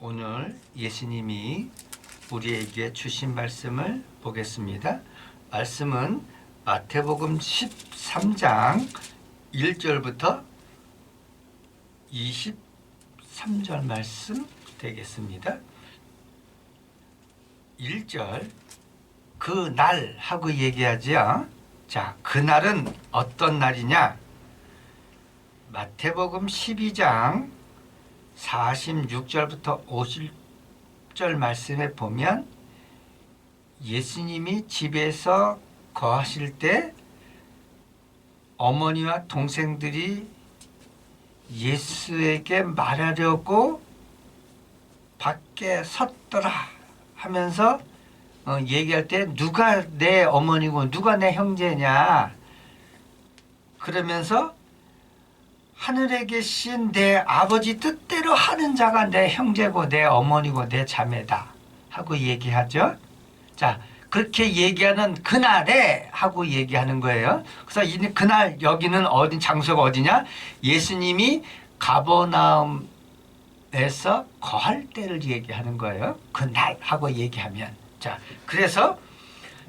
오늘 예수님이 우리에게 주신 말씀을 보겠습니다. 말씀은 마태복음 13장 1절부터 23절 말씀 되겠습니다. 1절 그날 하고 얘기하죠. 자, 그날은 어떤 날이냐? 마태복음 12장 46절부터 50절 말씀에 보면 예수님이 집에서 거하실 때 어머니와 동생들이 예수에게 말하려고 밖에 섰더라 하면서 얘기할 때 누가 내 어머니고 누가 내 형제냐 그러면서 하늘에 계신 내 아버지 뜻대로 하는 자가 내 형제고 내 어머니고 내 자매다 하고 얘기하죠. 자, 그렇게 얘기하는 그날에 하고 얘기하는 거예요. 그래서 이 그날 여기는 어디 장소가 어디냐? 예수님이 가버나움에서 거할 때를 얘기하는 거예요. 그날 하고 얘기하면. 자, 그래서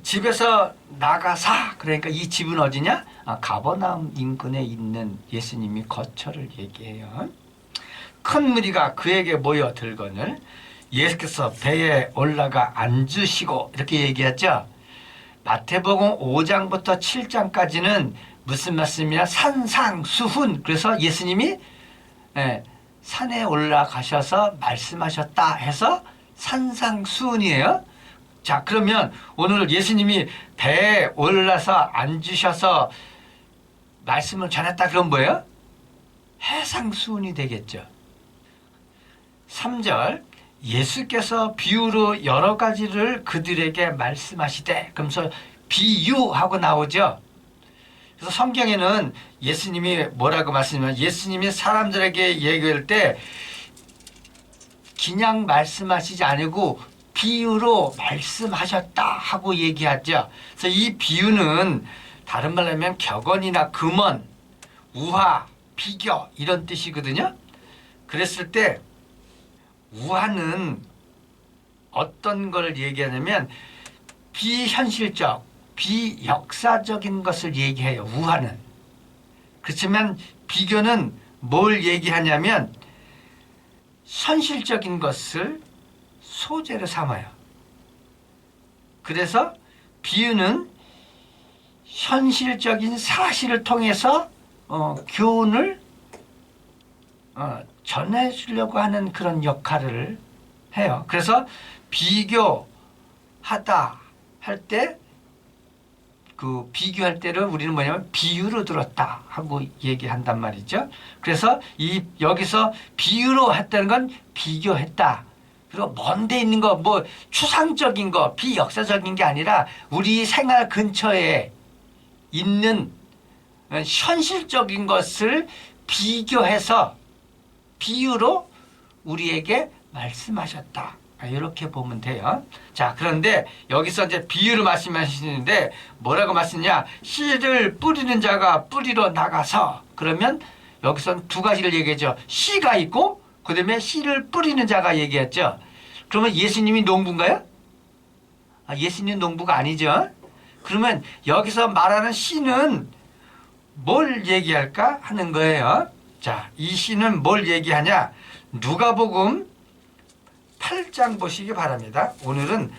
집에서 나가사 그러니까 이 집은 어디냐? 가버나움 인근에 있는 예수님이 거처를 얘기해요. 큰 무리가 그에게 모여들거늘 예수께서 배에 올라가 앉으시고 이렇게 얘기했죠. 마태복음 5장부터 7장까지는 무슨 말씀이냐? 산상수훈. 그래서 예수님이 산에 올라가셔서 말씀하셨다 해서 산상수훈이에요. 자, 그러면 오늘 예수님이 배에 올라서 앉으셔서 말씀을 전했다 그럼 뭐예요? 해상수훈이 되겠죠. 3절 예수께서 비유로 여러 가지를 그들에게 말씀하시되 그러면서 비유하고 나오죠. 그래서 성경에는 예수님이 뭐라고 말씀하시면 예수님이 사람들에게 얘기할 때 그냥 말씀하시지 않고 비유로 말씀하셨다 하고 얘기하죠. 그래서 이 비유는 다른 말로 하면 격언이나 금언, 우화, 비교 이런 뜻이거든요. 그랬을 때 우화는 어떤 걸 얘기하냐면 비현실적, 비역사적인 것을 얘기해요. 우화는. 그렇지만 비교는 뭘 얘기하냐면 현실적인 것을 소재로 삼아요. 그래서 비유는 현실적인 사실을 통해서 교훈을 전해주려고 하는 그런 역할을 해요. 그래서 비교하다 할 때 그 비교할 때를 우리는 뭐냐면 비유로 들었다 하고 얘기한단 말이죠. 그래서 여기서 비유로 했다는 건 비교했다. 그리고 먼데 있는 거, 뭐 추상적인 거, 비역사적인 게 아니라 우리 생활 근처에 있는 현실적인 것을 비교해서 비유로 우리에게 말씀하셨다. 이렇게 보면 돼요. 자, 그런데 여기서 이제 비유를 말씀하시는데 뭐라고 말씀이냐? 씨를 뿌리는 자가 뿌리러 나가서 그러면 여기서는 두 가지를 얘기하죠. 씨가 있고 그 다음에 씨를 뿌리는 자가 얘기했죠. 그러면 예수님이 농부인가요? 예수님 농부가 아니죠. 그러면 여기서 말하는 씨는 뭘 얘기할까 하는 거예요. 자, 이 씨는 뭘 얘기하냐? 누가복음 8장 보시기 바랍니다. 오늘은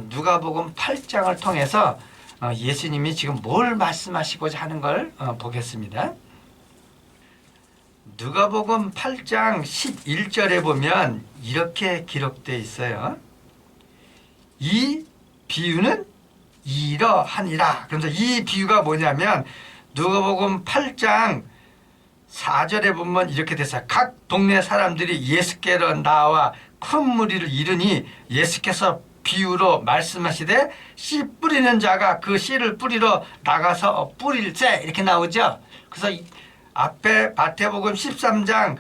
누가복음 8장을 통해서 예수님이 지금 뭘 말씀하시고자 하는 걸 보겠습니다. 누가복음 8장 11절에 보면 이렇게 기록되어 있어요. 이 비유는 이러하니라. 그래서 이 비유가 뭐냐면 누가복음 8장 4절에 보면 이렇게 됐어요. 각 동네 사람들이 예수께로 나와 큰 무리를 이르니 예수께서 비유로 말씀하시되 씨 뿌리는 자가 그 씨를 뿌리러 나가서 뿌릴세 이렇게 나오죠. 그래서 앞에 마태복음 13장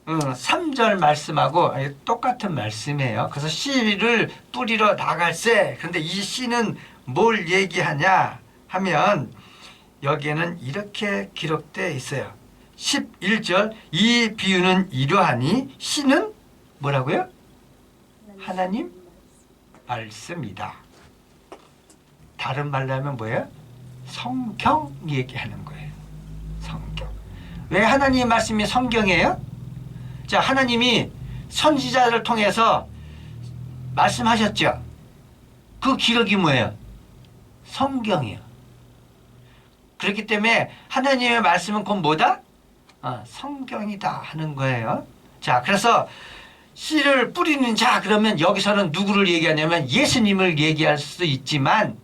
3절 말씀하고 똑같은 말씀이에요. 그래서 씨를 뿌리러 나갈세. 그런데 이 씨는 뭘 얘기하냐 하면 여기에는 이렇게 기록되어 있어요. 11절 이 비유는 이러하니 씨는 뭐라고요? 하나님 말씀이다. 다른 말로 하면 뭐예요? 성경 얘기하는 거예요. 성경. 왜 하나님의 말씀이 성경이에요? 자, 하나님이 선지자를 통해서 말씀하셨죠. 그 기록이 뭐예요? 성경이에요. 그렇기 때문에 하나님의 말씀은 곧 뭐다? 성경이다 하는 거예요. 자, 그래서 씨를 뿌리는 자, 그러면 여기서는 누구를 얘기하냐면 예수님을 얘기할 수 있지만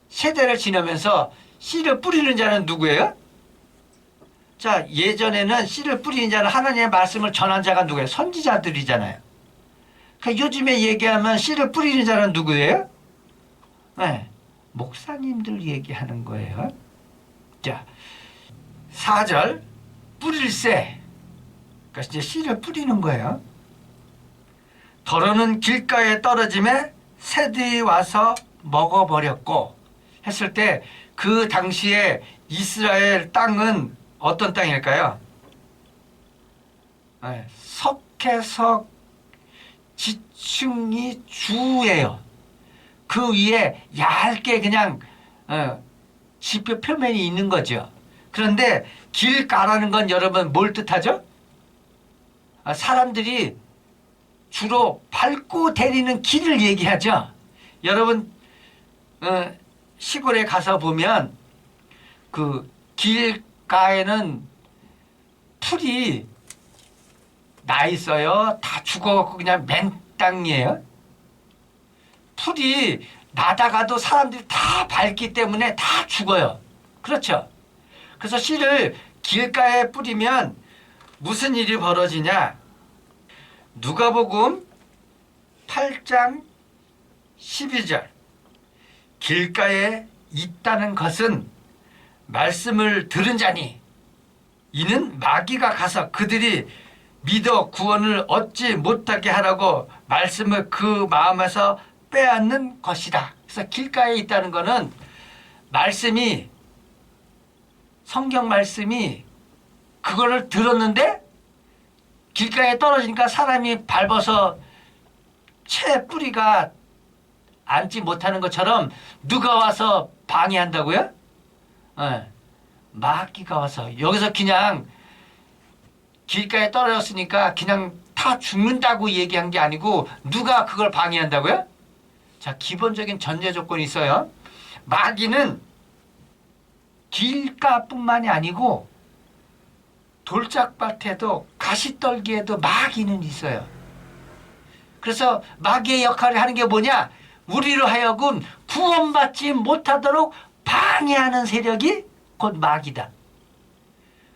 세대를 지나면서 씨를 뿌리는 자는 누구예요? 자, 예전에는 씨를 뿌리는 자는 하나님의 말씀을 전한 자가 누구예요? 선지자들이잖아요. 그러니까 요즘에 얘기하면 씨를 뿌리는 자는 누구예요? 네, 목사님들 얘기하는 거예요. 자, 4절 뿌릴새. 그러니까 이제 씨를 뿌리는 거예요. 더러는 길가에 떨어짐에 새들이 와서 먹어버렸고 했을 때 그 당시에 이스라엘 땅은 어떤 땅일까요? 네, 석회석 지층이 주예요. 그 위에 얇게 그냥 지표 표면이 있는 거죠. 그런데 길가라는 건 여러분 뭘 뜻하죠? 사람들이 주로 밟고 다니는 길을 얘기하죠. 여러분 시골에 가서 보면 그 길가에는 풀이 나 있어요. 다 죽어갖고 그냥 맨 땅이에요. 풀이 나다가도 사람들이 다 밟기 때문에 다 죽어요. 그렇죠? 그래서 씨를 길가에 뿌리면 무슨 일이 벌어지냐? 누가복음 8장 12절 길가에 있다는 것은 말씀을 들은 자니 이는 마귀가 가서 그들이 믿어 구원을 얻지 못하게 하라고 말씀을 그 마음에서 빼앗는 것이다. 그래서 길가에 있다는 것은 말씀이 성경 말씀이 그거를 들었는데 길가에 떨어지니까 사람이 밟아서 채 뿌리가 앉지 못하는 것처럼 누가 와서 방해한다고요? 네. 마귀가 와서 여기서 그냥 길가에 떨어졌으니까 그냥 다 죽는다고 얘기한 게 아니고 누가 그걸 방해한다고요? 자, 기본적인 전제 조건이 있어요. 마귀는 길가뿐만이 아니고 돌짝밭에도 가시떨기에도 마귀는 있어요. 그래서 마귀의 역할을 하는 게 뭐냐? 우리로 하여금 구원받지 못하도록 방해하는 세력이 곧 마귀다.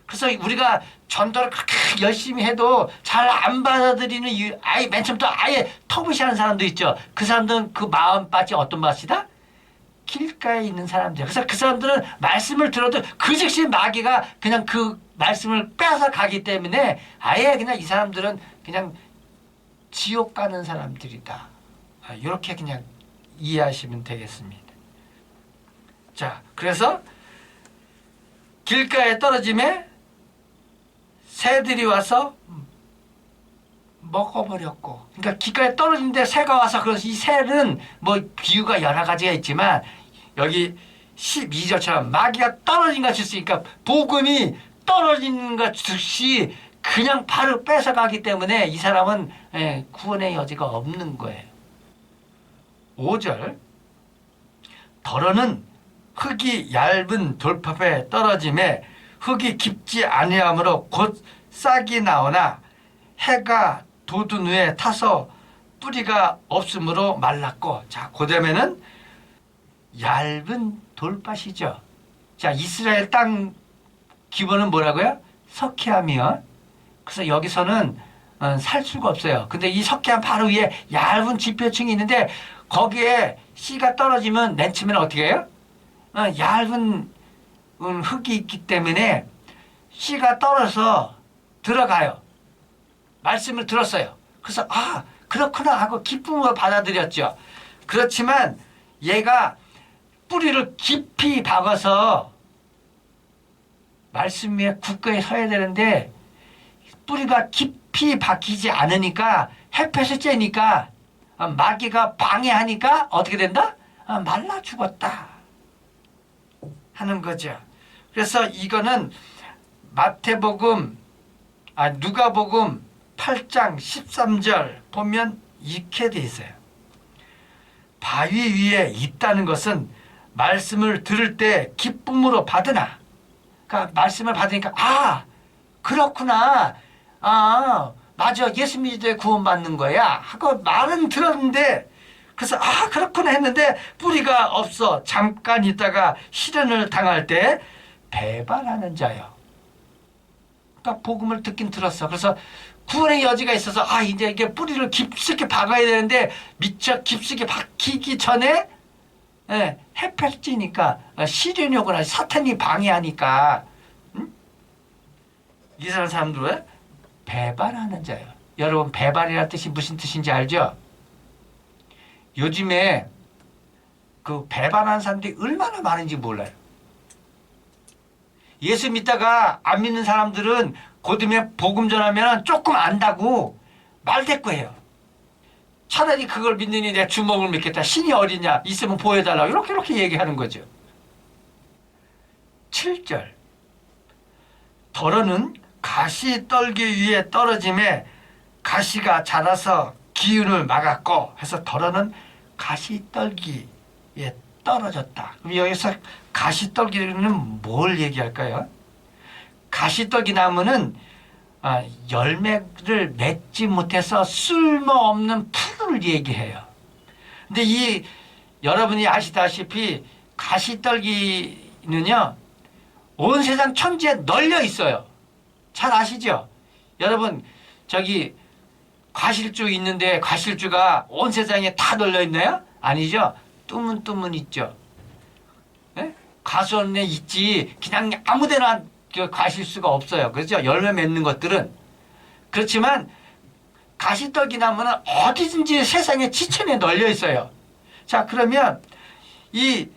그래서 우리가 전도를 그렇게 열심히 해도 잘 안 받아들이는 이유, 아예 맨 처음부터 아예 터부시하는 사람도 있죠. 그 사람들은 그 마음밭이 어떤 맛이다? 길가에 있는 사람들. 그래서 그 사람들은 말씀을 들어도 그 즉시 마귀가 그냥 그 말씀을 빼앗아 가기 때문에 아예 그냥 이 사람들은 그냥 지옥 가는 사람들이다. 이렇게 그냥 이해하시면 되겠습니다. 자, 그래서 길가에 떨어짐에 새들이 와서 먹어버렸고, 그러니까 길가에 떨어지는데 새가 와서, 그래서 이 새는 뭐 비유가 여러 가지가 있지만 여기 12절처럼 마귀가 떨어진 것이 있으니까 복음이 떨어지는 것 즉시 그냥 바로 뺏어가기 때문에 이 사람은 구원의 여지가 없는 거예요. 5절 더러는 흙이 얇은 돌팝에 떨어짐에 흙이 깊지 아니하므로 곧 싹이 나오나 해가 돋은 후에 타서 뿌리가 없으므로 말랐고. 자, 그다음에는 얇은 돌밭이죠. 자, 이스라엘 땅 기본은 뭐라고요? 석회암이요. 그래서 여기서는 살 수가 없어요. 근데 이 석회암 바로 위에 얇은 지표층이 있는데 거기에 씨가 떨어지면 맨 처음에는 어떻게 해요? 얇은 흙이 있기 때문에 씨가 떨어져서 들어가요. 말씀을 들었어요. 그래서 그렇구나 하고 기쁨으로 받아들였죠. 그렇지만 얘가 뿌리를 깊이 박아서 말씀 위에 굳건히 서야 되는데 뿌리가 깊이 박히지 않으니까 햇볕이 쬐니까 마귀가 방해하니까 어떻게 된다? 말라 죽었다 하는 거죠. 그래서 이거는 누가복음 8장 13절 보면 이렇게 돼 있어요. 바위 위에 있다는 것은 말씀을 들을 때 기쁨으로 받으나, 그러니까 말씀을 받으니까 그렇구나, 맞아, 예수 믿을 때 구원받는 거야 하고 말은 들었는데, 그래서 그렇구나 했는데 뿌리가 없어 잠깐 있다가 시련을 당할 때 배반하는 자요. 그러니까 복음을 듣긴 들었어. 그래서 구원의 여지가 있어서 이제 이게 뿌리를 깊숙이 박아야 되는데 미처 깊숙이 박히기 전에 햇볕 찌니까 시련이 오거나 사탄이 방해하니까 이상한 사람들은 배반하는 자예요. 여러분, 배반이라는 뜻이 무슨 뜻인지 알죠? 요즘에 그 배반하는 사람들이 얼마나 많은지 몰라요. 예수 믿다가 안 믿는 사람들은 고등에 복음 전하면 조금 안다고 말대꾸해요. 차라리 그걸 믿느니 내 주먹을 믿겠다. 신이 어디냐? 있으면 보여달라고 이렇게 얘기하는 거죠. 7절 덜어는 가시 떨기 위에 떨어짐에 가시가 자라서 기운을 막았고 해서 덜어는 가시 떨기에 떨어졌다. 그럼 여기서 가시 떨기는 뭘 얘기할까요? 가시 떨기 나무는 열매를 맺지 못해서 쓸모없는 풀을 얘기해요. 근데 여러분이 아시다시피 가시 떨기는요, 온 세상 천지에 널려 있어요. 잘 아시죠? 여러분, 저기 과실주 있는데 과실주가 온 세상에 다 널려 있나요? 아니죠. 뚜문뚜문 있죠. 가수원에 있지 그냥 아무데나 과실수가 없어요. 그렇죠? 열매 맺는 것들은. 그렇지만 가시떨기 나무는 어디든지 세상에 지천에 널려 있어요. 자, 그러면 이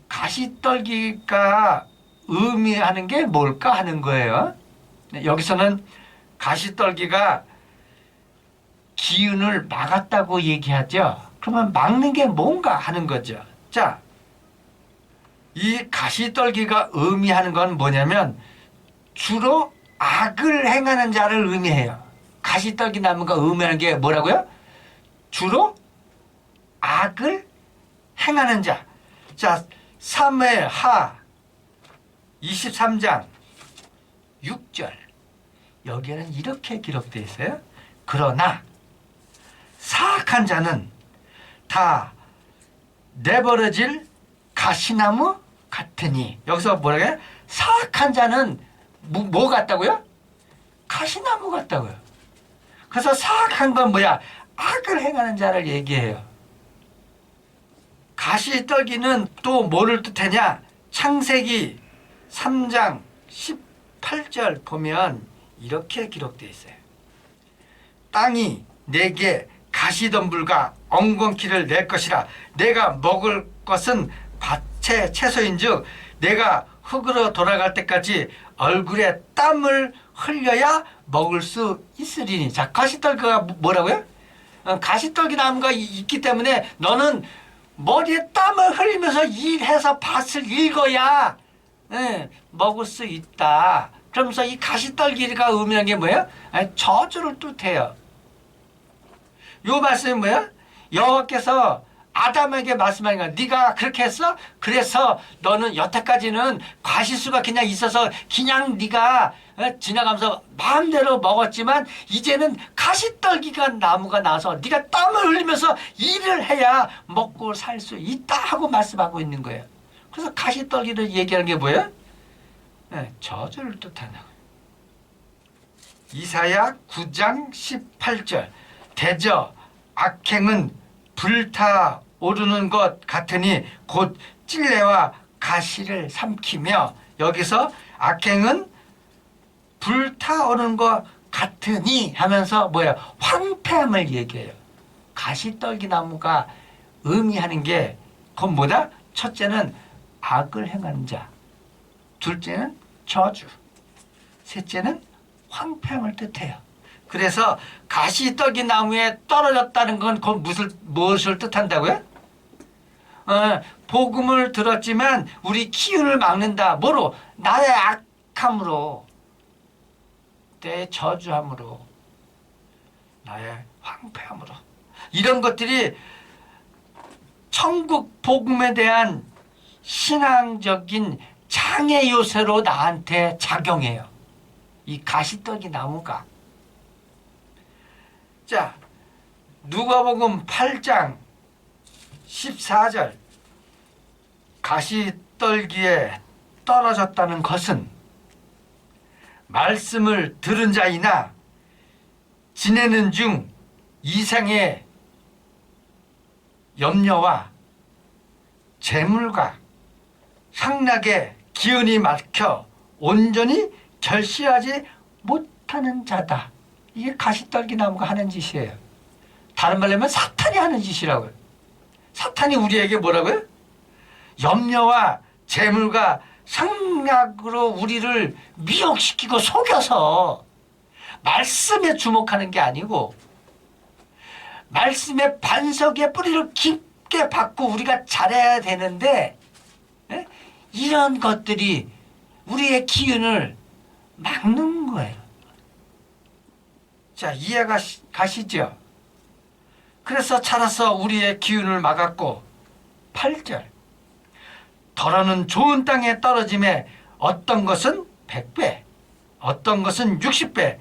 가시떨기가 의미하는 게 뭘까 하는 거예요. 여기서는 가시떨기가 기운을 막았다고 얘기하죠. 그러면 막는 게 뭔가 하는 거죠. 자, 이 가시떨기가 의미하는 건 뭐냐면 주로 악을 행하는 자를 의미해요. 가시떨기 나무가 의미하는 게 뭐라고요? 주로 악을 행하는 자. 자, 사무엘하 23장 6절 여기에는 이렇게 기록되어 있어요. 그러나 사악한 자는 다 내버려질 가시나무 같으니. 여기서 뭐라고 해요? 사악한 자는 뭐 같다고요? 가시나무 같다고요. 그래서 사악한 건 뭐야? 악을 행하는 자를 얘기해요. 가시떨기는 또 뭐를 뜻하냐? 창세기 3장 18절 보면 이렇게 기록되어 있어요. 땅이 내게 가시덤불과 엉겅퀴를 낼 것이라. 내가 먹을 것은 밭의 채소인즉 내가 흙으로 돌아갈 때까지 얼굴에 땀을 흘려야 먹을 수 있으리니. 자, 가시떨기가 뭐라고요? 가시떨기 나무가 있기 때문에 너는 머리에 땀을 흘리면서 일해서 밭을 읽어야 먹을 수 있다. 그러면서 이 가시떨기가 의미하는 게 뭐예요? 저주를 뜻해요. 요 말씀이 뭐예요? 여호와께서 아담에게 말씀하는 거야. 네가 그렇게 했어? 그래서 너는 여태까지는 과실수가 그냥 있어서 그냥 네가 지나가면서 마음대로 먹었지만 이제는 가시떨기가 나무가 나서 네가 땀을 흘리면서 일을 해야 먹고 살 수 있다 하고 말씀하고 있는 거예요. 그래서 가시떨기를 얘기하는 게 뭐예요? 저주를 뜻한다고. 이사야 9장 18절 대저 악행은 불타오르는 것 같으니 곧 찔레와 가시를 삼키며. 여기서 악행은 불타오르는 것 같으니 하면서 뭐예요? 황폐함을 얘기해요. 가시떨기 나무가 의미하는 게 그건 뭐다? 첫째는 악을 행하는 자, 둘째는 저주, 셋째는 황폐함을 뜻해요. 그래서 가시떨기 나무에 떨어졌다는 건 그 무엇을 뜻한다고요? 복음을 들었지만 우리 기운을 막는다. 뭐로? 나의 악함으로, 내 저주함으로, 나의 황폐함으로. 이런 것들이 천국 복음에 대한 신앙적인 장애 요소로 나한테 작용해요. 이 가시떨기 나무가. 자, 누가복음 8장 14절. 가시떨기에 떨어졌다는 것은 말씀을 들은 자이나 지내는 중 이생의 염려와 재물과 상락의 기운이 막혀 온전히 결시하지 못하는 자다. 이게 가시떨기 나무가 하는 짓이에요. 다른 말로 하면 사탄이 하는 짓이라고요. 사탄이 우리에게 뭐라고요? 염려와 재물과 상락으로 우리를 미혹시키고 속여서 말씀에 주목하는 게 아니고 말씀의 반석에 뿌리를 깊게 박고 우리가 잘해야 되는데 이런 것들이 우리의 기운을 막는 거예요. 자, 이해가 가시죠? 그래서 살아서 우리의 기운을 막았고 8절 더러는 좋은 땅에 떨어짐에 어떤 것은 100배, 어떤 것은 60배,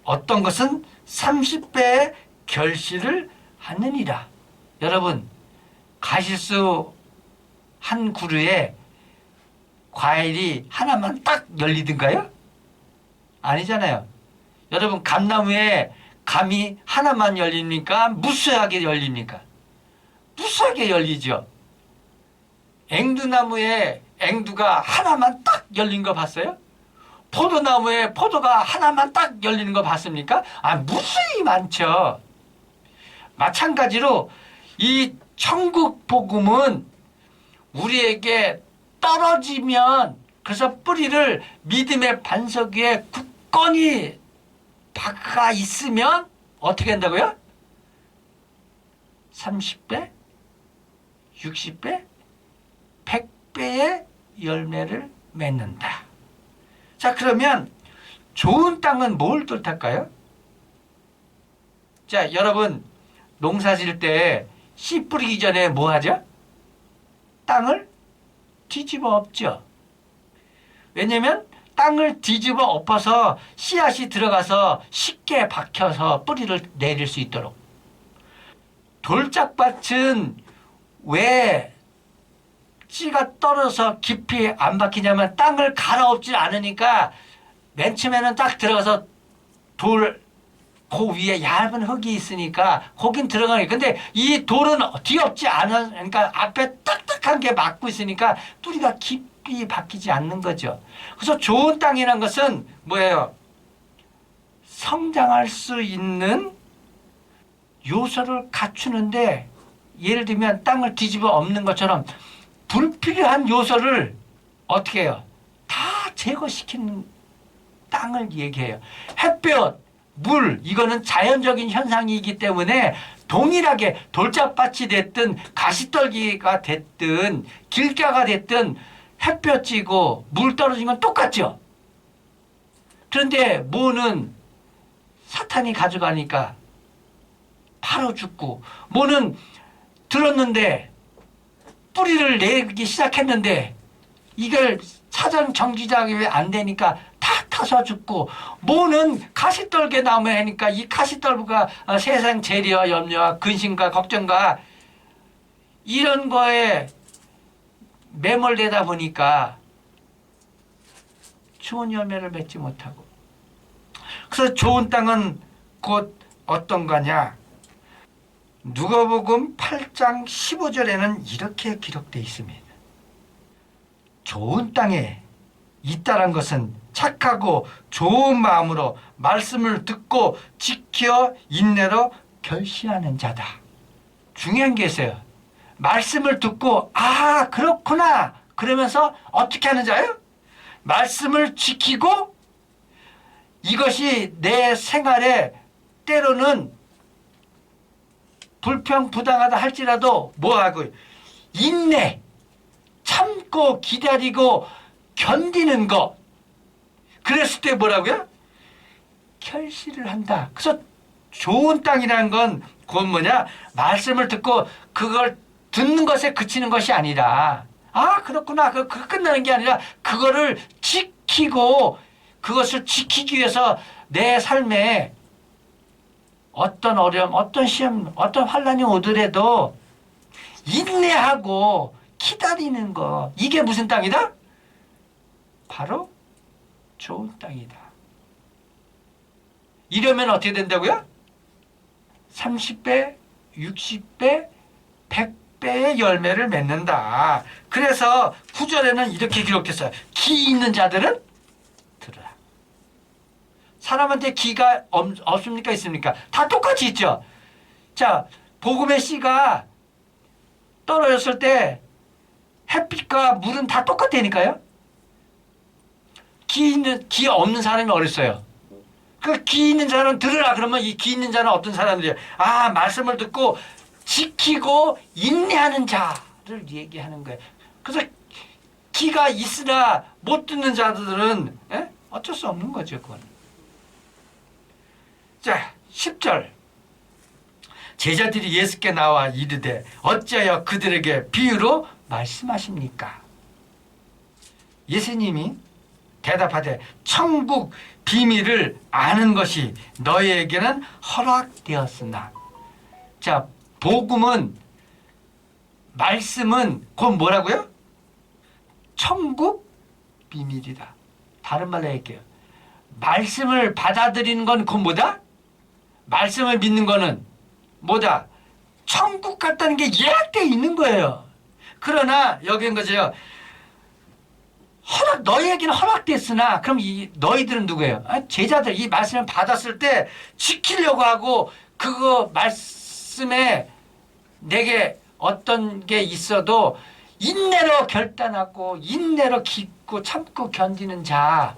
어떤 것은 30배의 결실을 하느니라. 여러분, 가시수 한 그루에 과일이 하나만 딱 열리든가요? 아니잖아요. 여러분, 감나무에 감이 하나만 열립니까? 무수하게 열립니까? 무수하게 열리죠. 앵두나무에 앵두가 하나만 딱 열린 거 봤어요? 포도나무에 포도가 하나만 딱 열리는 거 봤습니까? 무수히 많죠. 마찬가지로 이 천국 복음은 우리에게 떨어지면, 그래서 뿌리를 믿음의 반석 위에 굳건히 박아 있으면 어떻게 한다고요? 30배, 60배, 100배의 열매를 맺는다. 자, 그러면 좋은 땅은 뭘 뜻할까요? 자, 여러분, 농사 지을 때 씨 뿌리기 전에 뭐 하죠? 땅을 뒤집어 엎죠. 왜냐면 땅을 뒤집어 엎어서 씨앗이 들어가서 쉽게 박혀서 뿌리를 내릴 수 있도록. 돌짝밭은 왜 씨가 떨어져서 깊이 안 박히냐면 땅을 갈아엎질 않으니까 맨 처음에는 딱 들어가서 그 위에 얇은 흙이 있으니까 거긴 들어가니. 근데 이 돌은 뒤엎지 않은, 그러니까 앞에 딱딱한 게 막고 있으니까 뿌리가 깊이 박히지 않는 거죠. 그래서 좋은 땅이라는 것은 뭐예요? 성장할 수 있는 요소를 갖추는데, 예를 들면 땅을 뒤집어 엎는 것처럼 불필요한 요소를 어떻게 해요? 다 제거시키는 땅을 얘기해요. 햇볕, 물, 이거는 자연적인 현상이기 때문에 동일하게 돌짝밭이 됐든 가시떨기가 됐든 길가가 됐든 햇볕 찌고 물 떨어진 건 똑같죠. 그런데 뭐는 사탄이 가져가니까 바로 죽고, 뭐는 들었는데 뿌리를 내기 시작했는데 이걸 사전 정지작이 왜 안 되니까 다 타서 죽고, 뭐는 가시떨기 나무에 하니까 이 가시떨기가 세상 재려 염려와 근심과 걱정과 이런 거에 매몰되다 보니까 좋은 열매를 맺지 못하고. 그래서 좋은 땅은 곧 어떤 거냐? 누가복음 8장 15절에는 이렇게 기록되어 있습니다. 좋은 땅에 있다란 것은 착하고 좋은 마음으로 말씀을 듣고 지켜 인내로 결시하는 자다. 중요한 게 있어요. 말씀을 듣고 그렇구나 그러면서 어떻게 하는 자예요? 말씀을 지키고 이것이 내 생활에 때로는 불평부당하다 할지라도 뭐하고 인내, 참고 기다리고 견디는 거. 그랬을 때 뭐라고요? 결실을 한다. 그래서 좋은 땅이라는 건 그건 뭐냐? 말씀을 듣고 그걸 듣는 것에 그치는 것이 아니라 아 그렇구나. 그 끝나는 게 아니라 그거를 지키고 그것을 지키기 위해서 내 삶에 어떤 어려움, 어떤 시험, 어떤 환란이 오더라도 인내하고 기다리는 거. 이게 무슨 땅이다? 바로 좋은 땅이다. 이러면 어떻게 된다고요? 30배, 60배, 100배의 열매를 맺는다. 그래서 9절에는 이렇게 기록했어요. 기 있는 자들은 들으라. 사람한테 기가 없습니까? 있습니까? 다 똑같이 있죠. 자, 복음의 씨가 떨어졌을 때 햇빛과 물은 다 똑같다니까요. 기 없는 사람이 어딨어요? 그 기 있는 자는 들으라. 그러면 이 기 있는 자는 어떤 사람들이에요? 아, 말씀을 듣고 지키고 인내하는 자를 얘기하는 거예요. 그래서 기가 있으나 못 듣는 자들은 어쩔 수 없는 거죠. 그건. 자, 10절. 제자들이 예수께 나와 이르되 어찌하여 그들에게 비유로 말씀하십니까? 예수님이 대답하되 천국 비밀을 아는 것이 너희에게는 허락되었으나. 자, 복음은 말씀은 곧 뭐라고요? 천국 비밀이다. 다른 말로 할게요. 말씀을 받아들이는 건 곧 뭐다? 말씀을 믿는 거는 뭐다? 천국 같다는 게 예약되어 있는 거예요. 그러나 여기인 거죠. 너희에게는 허락됐으나 그럼 너희들은 누구예요? 제자들. 이 말씀을 받았을 때 지키려고 하고 그거 말씀에 내게 어떤 게 있어도 인내로 결단하고 인내로 기고 참고 견디는 자,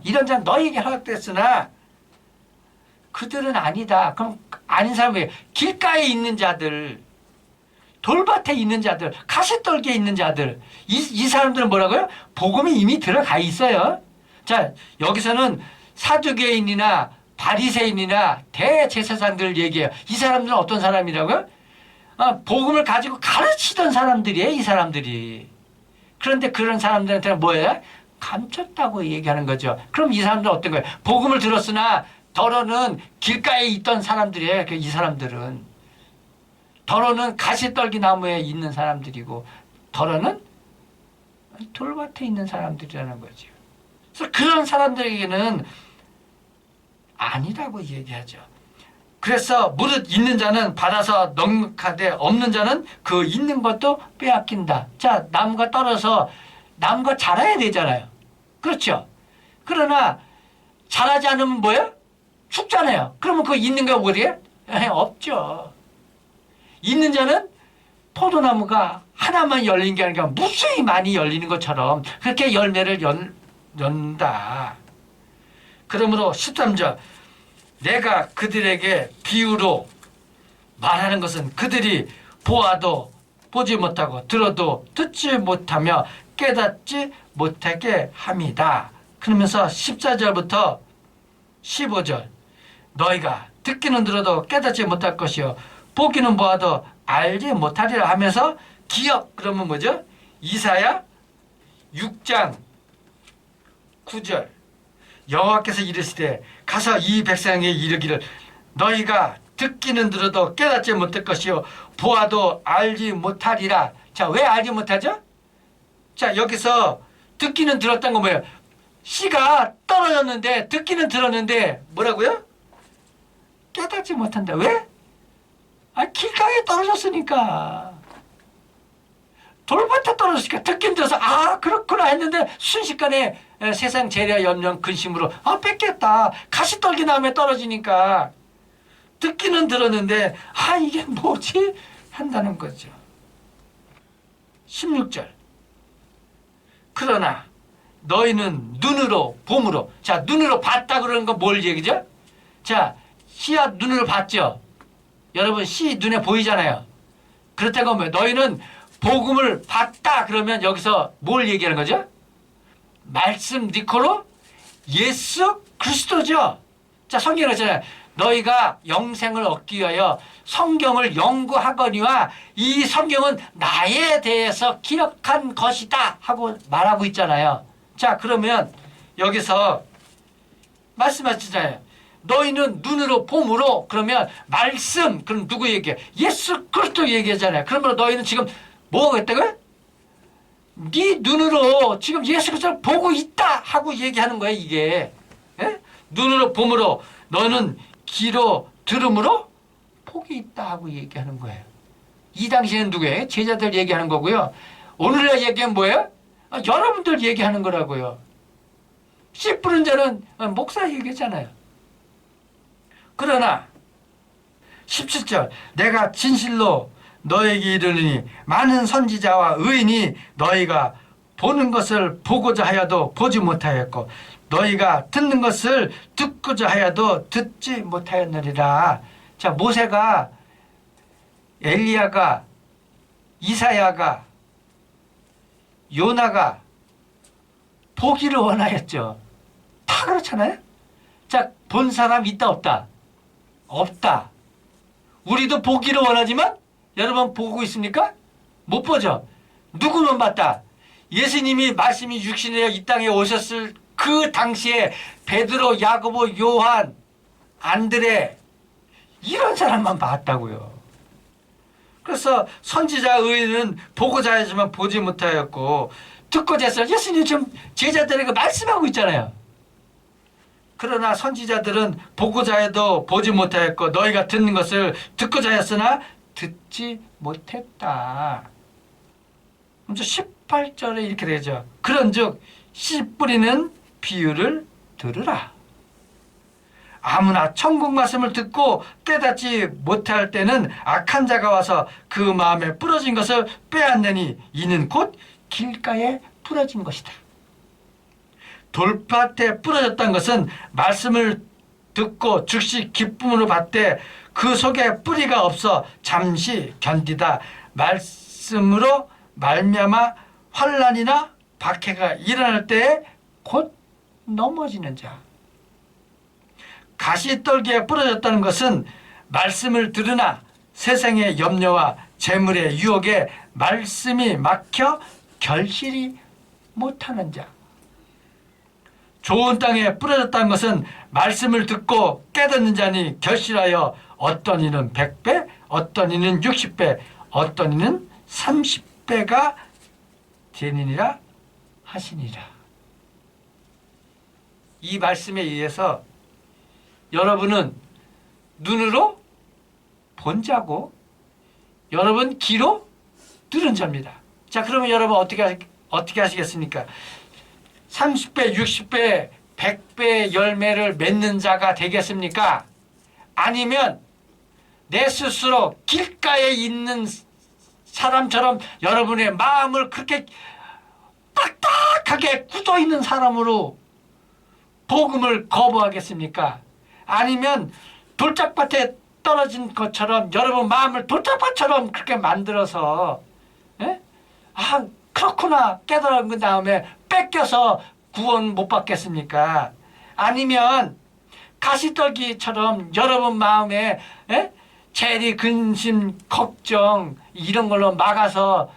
이런 자는 너희에게 허락됐으나 그들은 아니다. 그럼 아닌 사람이 길가에 있는 자들, 돌밭에 있는 자들, 가시떨기에 있는 자들, 이 사람들은 뭐라고요? 복음이 이미 들어가 있어요. 자, 여기서는 사두개인이나 바리새인이나 대제사장들을 얘기해요. 이 사람들은 어떤 사람이라고요? 복음을 가지고 가르치던 사람들이에요. 이 사람들이. 그런데 그런 사람들한테는 뭐예요? 감췄다고 얘기하는 거죠. 그럼 이 사람들은 어떤 거예요? 복음을 들었으나 더러는 길가에 있던 사람들이에요. 이 사람들은. 더러는 가시떨기 나무에 있는 사람들이고 더러는 돌밭에 있는 사람들이라는 거죠. 그래서 그런 사람들에게는 아니라고 얘기하죠. 그래서 무릇 있는 자는 받아서 넉넉하되 없는 자는 그 있는 것도 빼앗긴다. 자, 나무가 떨어서 나무가 자라야 되잖아요. 그렇죠? 그러나 자라지 않으면 뭐예요? 죽잖아요. 그러면 그 있는 게 어디에? 없죠. 있는 자는 포도나무가 하나만 열린 게 아니라 무수히 많이 열리는 것처럼 그렇게 열매를 연다. 그러므로 13절 내가 그들에게 비유로 말하는 것은 그들이 보아도 보지 못하고 들어도 듣지 못하며 깨닫지 못하게 함이다. 그러면서 14절부터 15절 너희가 듣기는 들어도 깨닫지 못할 것이요 보기는 보아도 알지 못하리라 하면서 기억 그러면 뭐죠? 이사야 6장 9절 여호와께서 이르시되 가서 이 백성에게 이르기를 너희가 듣기는 들어도 깨닫지 못할 것이요 보아도 알지 못하리라. 자, 왜 알지 못하죠? 자, 여기서 듣기는 들었던 건 뭐예요? 씨가 떨어졌는데 듣기는 들었는데 뭐라고요? 깨닫지 못한다. 왜? 길가에 떨어졌으니까. 돌밭에 떨어졌으니까 듣긴 들어서 그렇구나 했는데 순식간에 세상 재려 염려 근심으로 뺏겼다. 가시떨기 나무에 떨어지니까 듣기는 들었는데 이게 뭐지? 한다는 거죠. 16절 그러나 너희는 눈으로 봄으로. 자, 눈으로 봤다 그러는 건 뭘 얘기죠? 자, 씨야 눈으로 봤죠? 여러분 씨 눈에 보이잖아요. 그렇다고 하면 너희는 복음을 봤다 그러면 여기서 뭘 얘기하는 거죠? 말씀 니코로 예수 그리스도죠. 자, 성경에 그러잖아요. 너희가 영생을 얻기 위하여 성경을 연구하거니와 이 성경은 나에 대해서 기록한 것이다 하고 말하고 있잖아요. 자, 그러면 여기서 말씀하시잖아요. 너희는 눈으로 봄으로 그러면 말씀 그럼 누구 얘기해? 예수 그리스도 얘기하잖아요. 그러면 너희는 지금 뭐 했다고요? 네 눈으로 지금 예수 그리스도를 보고 있다 하고 얘기하는 거예요. 이게 눈으로 봄으로 너는 귀로 들음으로 복이 있다 하고 얘기하는 거예요. 이 당시에는 누구예요? 제자들 얘기하는 거고요. 오늘날 얘기는 뭐예요? 여러분들 얘기하는 거라고요. 씨 뿌린 자는 목사 얘기잖아요. 그러나 17절 내가 진실로 너에게 이르느니 많은 선지자와 의인이 너희가 보는 것을 보고자 하여도 보지 못하였고 너희가 듣는 것을 듣고자 하여도 듣지 못하였느니라. 자, 모세가 엘리야가 이사야가 요나가 보기를 원하였죠. 다 그렇잖아요. 자, 본 사람 있다 없다? 없다. 우리도 보기를 원하지만 여러분 보고 있습니까? 못 보죠. 누구만 봤다? 예수님이 말씀이 육신이라 이 땅에 오셨을 그 당시에 베드로, 야고보, 요한, 안드레 이런 사람만 봤다고요. 그래서 선지자 의인은 보고자 하지만 보지 못하였고 듣고자 했어요. 예수님 지금 제자들에게 말씀하고 있잖아요. 그러나 선지자들은 보고자 해도 보지 못하였고 너희가 듣는 것을 듣고자 했으나 듣지 못했다. 먼저 18절에 이렇게 되죠. 그런즉 씨 뿌리는 비유를 들으라. 아무나 천국 말씀을 듣고 깨닫지 못할 때는 악한 자가 와서 그 마음에 부러진 것을 빼앗느니 이는 곧 길가에 부러진 것이다. 돌밭에 부러졌다는 것은 말씀을 듣고 즉시 기쁨으로 받되 그 속에 뿌리가 없어 잠시 견디다 말씀으로 말미암아 환난이나 박해가 일어날 때에 곧 넘어지는 자. 가시떨기에 부러졌다는 것은 말씀을 들으나 세상의 염려와 재물의 유혹에 말씀이 막혀 결실이 못하는 자. 좋은 땅에 부러졌다는 것은 말씀을 듣고 깨닫는 자니 결실하여 어떤 이는 100배, 어떤 이는 60배, 어떤 이는 30배가 되니라 하시니라. 이 말씀에 의해서 여러분은 눈으로 본 자고 여러분 귀로 들은 자입니다. 자, 그러면 여러분 어떻게 하시겠습니까? 30배, 60배, 100배 열매를 맺는 자가 되겠습니까? 아니면 내 스스로 길가에 있는 사람처럼 여러분의 마음을 그렇게 딱딱하게 굳어있는 사람으로 복음을 거부하겠습니까? 아니면 돌짝밭에 떨어진 것처럼 여러분 마음을 돌짝밭처럼 그렇게 만들어서 그렇구나 깨달은 다음에 뺏겨서 구원 못 받겠습니까? 아니면 가시떨기처럼 여러분 마음에 재리, 근심, 걱정 이런 걸로 막아서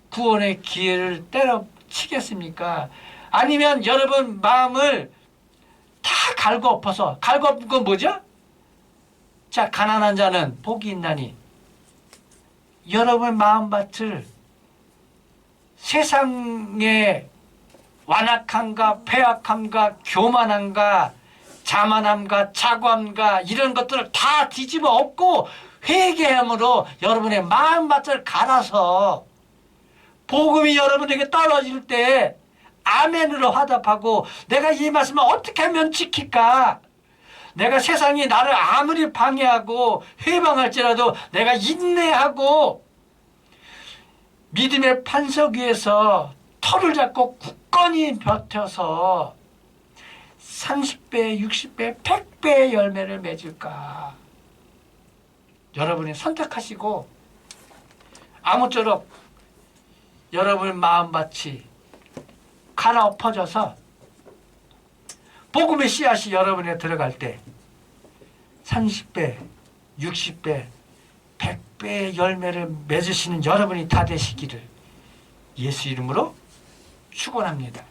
구원의 기회를 때려치겠습니까? 아니면 여러분 마음을 다 갈고엎어서 갈고엎은 건 뭐죠? 자, 가난한 자는 복이 있나니 여러분의 마음밭을 세상의 완악함과 패악함과 교만함과 자만함과 자고함과 이런 것들을 다 뒤집어 엎고 회개함으로 여러분의 마음밭을 갈아서 복음이 여러분에게 떨어질 때 아멘으로 화답하고 내가 이 말씀을 어떻게 하면 지킬까? 내가 세상이 나를 아무리 방해하고 회방할지라도 내가 인내하고 믿음의 반석 위에서 터를 잡고 굳건히 버텨서 30배, 60배, 100배의 열매를 맺을까? 여러분이 선택하시고 아무쪼록 여러분의 마음밭이 갈아엎어져서 복음의 씨앗이 여러분에 들어갈 때 30배, 60배, 100배의 열매를 맺으시는 여러분이 다 되시기를 예수 이름으로 축원합니다.